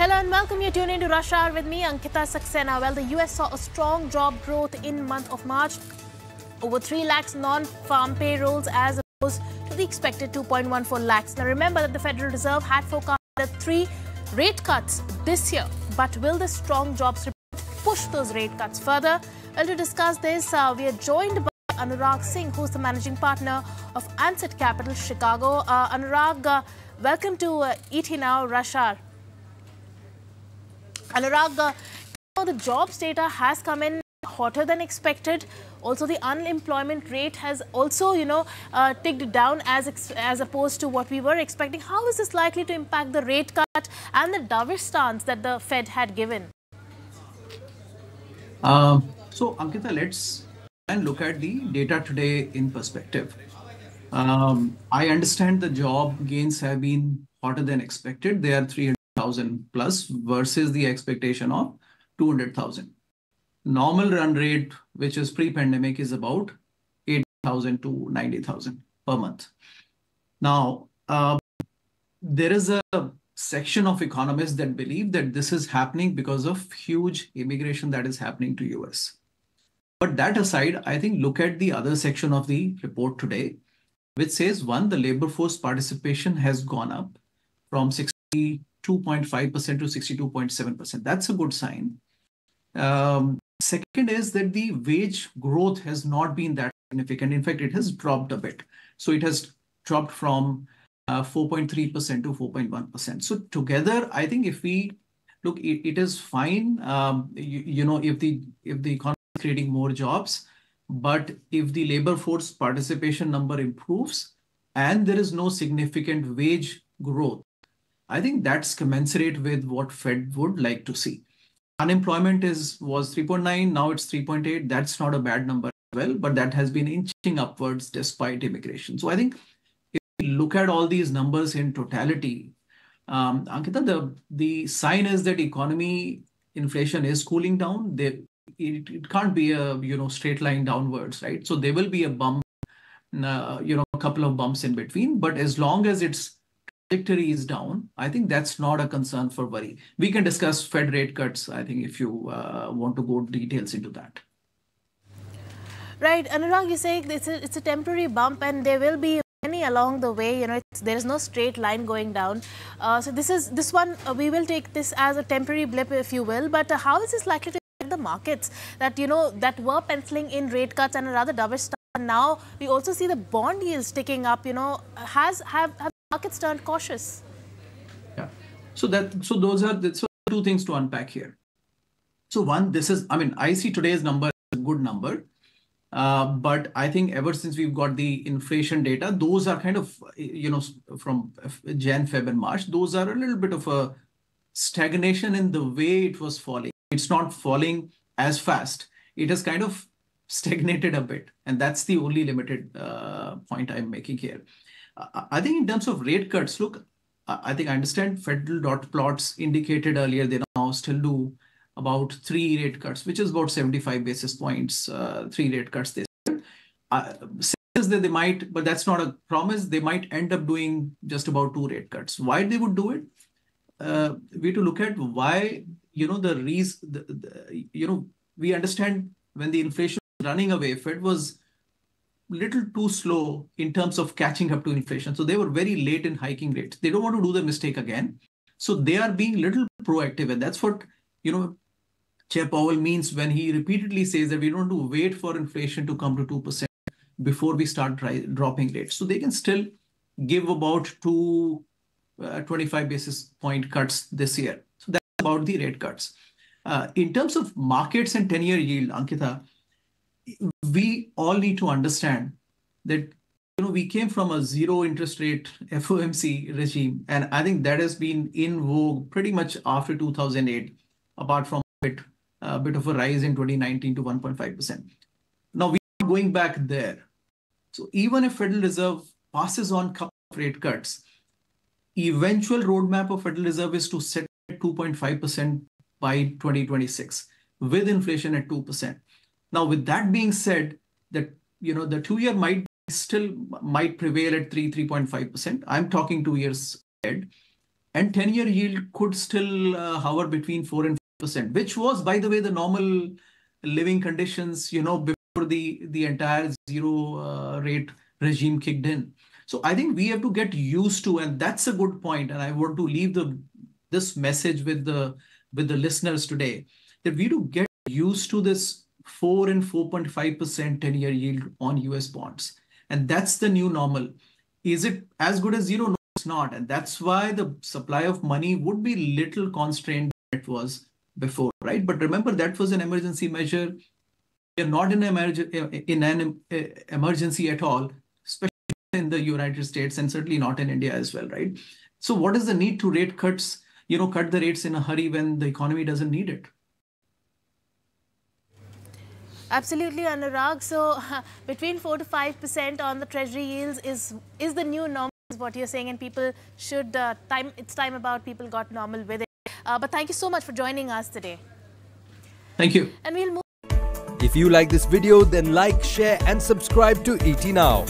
Hello and welcome. You're tuning into Rush Hour with me, Ankita Saxena. Well, the US saw a strong job growth in month of March. Over 3 lakhs non-farm payrolls as opposed to the expected 2.14 lakhs. Now remember that the Federal Reserve had forecasted 3 rate cuts this year. But will the strong jobs report push those rate cuts further? Well, to discuss this, we are joined by Anurag Singh, who's the managing partner of Ansid Capital, Chicago. Anurag, welcome to ET Now Rush Hour. Anurag, the jobs data has come in hotter than expected. Also, the unemployment rate has also, ticked down as opposed to what we were expecting. How is this likely to impact the rate cut and the dovish stance that the Fed had given? So, Ankita, let's look at the data today in perspective. I understand the job gains have been hotter than expected. They are 300,000 plus versus the expectation of 200,000. Normal run rate, which is pre-pandemic, is about 80,000 to 90,000 per month. Now, there is a section of economists that believe that this is happening because of huge immigration that is happening to US. But that aside, I think look at the other section of the report today, which says, one, the labor force participation has gone up from 62.5% to 62.7%. That's a good sign. Second is that the wage growth has not been that significant. In fact, it has dropped a bit. So it has dropped from 4.3% to 4.1%. So together, I think if we look, it is fine. If the economy is creating more jobs, but if the labor force participation number improves and there is no significant wage growth, I think that's commensurate with what Fed would like to see. Unemployment was 3.9, now it's 3.8. That's not a bad number as well, but that has been inching upwards despite immigration. So I think if we look at all these numbers in totality, Ankita, the sign is that economy inflation is cooling down. It can't be a straight line downwards, right? So there will be a bump, a couple of bumps in between. But as long as its trajectory is down, I think that's not a concern for worry. We can discuss Fed rate cuts, I think, if you want to go details into that. Right, Anurag, you say it's a temporary bump, and there will be many along the way. There is no straight line going down. So this one we will take this as a temporary blip, if you will. But how is this likely to affect the markets that were penciling in rate cuts and a rather dovish stance? Now we also see the bond yields ticking up. Have markets turned cautious? Yeah. So those are two things to unpack here. So one, I see today's number as a good number. But I think ever since we've got the inflation data, those are kind of, from Jan, Feb and March, those are a little bit of a stagnation in the way it was falling. It's not falling as fast. It has kind of stagnated a bit. And that's the only limited point I'm making here. I think in terms of rate cuts, look, I think I understand federal dot plots indicated earlier, they now still do about 3 rate cuts, which is about 75 basis points, 3 rate cuts this year. Says that they might, but that's not a promise. They might end up doing just about 2 rate cuts. Why they would do it? We have to look at why, the reason, we understand when the inflation was running away, Fed was little too slow in terms of catching up to inflation. So they were very late in hiking rates. They don't want to do the mistake again. So they are being little proactive. And that's what, Chair Powell means when he repeatedly says that we don't want to wait for inflation to come to 2% before we start dropping rates. So they can still give about 25 basis point cuts this year. So that's about the rate cuts. In terms of markets and 10-year yield, Ankita, we all need to understand that we came from a zero interest rate FOMC regime, and I think that has been in vogue pretty much after 2008, apart from a bit of a rise in 2019 to 1.5%. Now we are going back there. So even if Federal Reserve passes on a couple of rate cuts, eventual roadmap of Federal Reserve is to set at 2.5% by 2026 with inflation at 2%. Now, with that being said, that the 2-year might prevail at 3.5%. I'm talking 2 years ahead. and 10-year yield could still hover between 4 and 5%, which was, by the way, the normal living conditions, before the entire zero rate regime kicked in. So I think we have to get used to, and that's a good point. And I want to leave this message with the listeners today, that we do get used to this 4 and 4.5% 10-year yield on US bonds. And that's the new normal. Is it as good as zero? No, it's not. And that's why the supply of money would be little constrained than it was before, right? But remember, that was an emergency measure. We are not in an emergency at all, especially in the United States, and certainly not in India as well, right? So what is the need to rate cuts, cut the rates in a hurry when the economy doesn't need it? Absolutely, Anurag. So between 4 to 5% on the Treasury yields is the new normal, is what you're saying, and people should it's time about people got normal with it. But thank you so much for joining us today. Thank you. And we'll move. If you like this video, then like, share and subscribe to ET Now.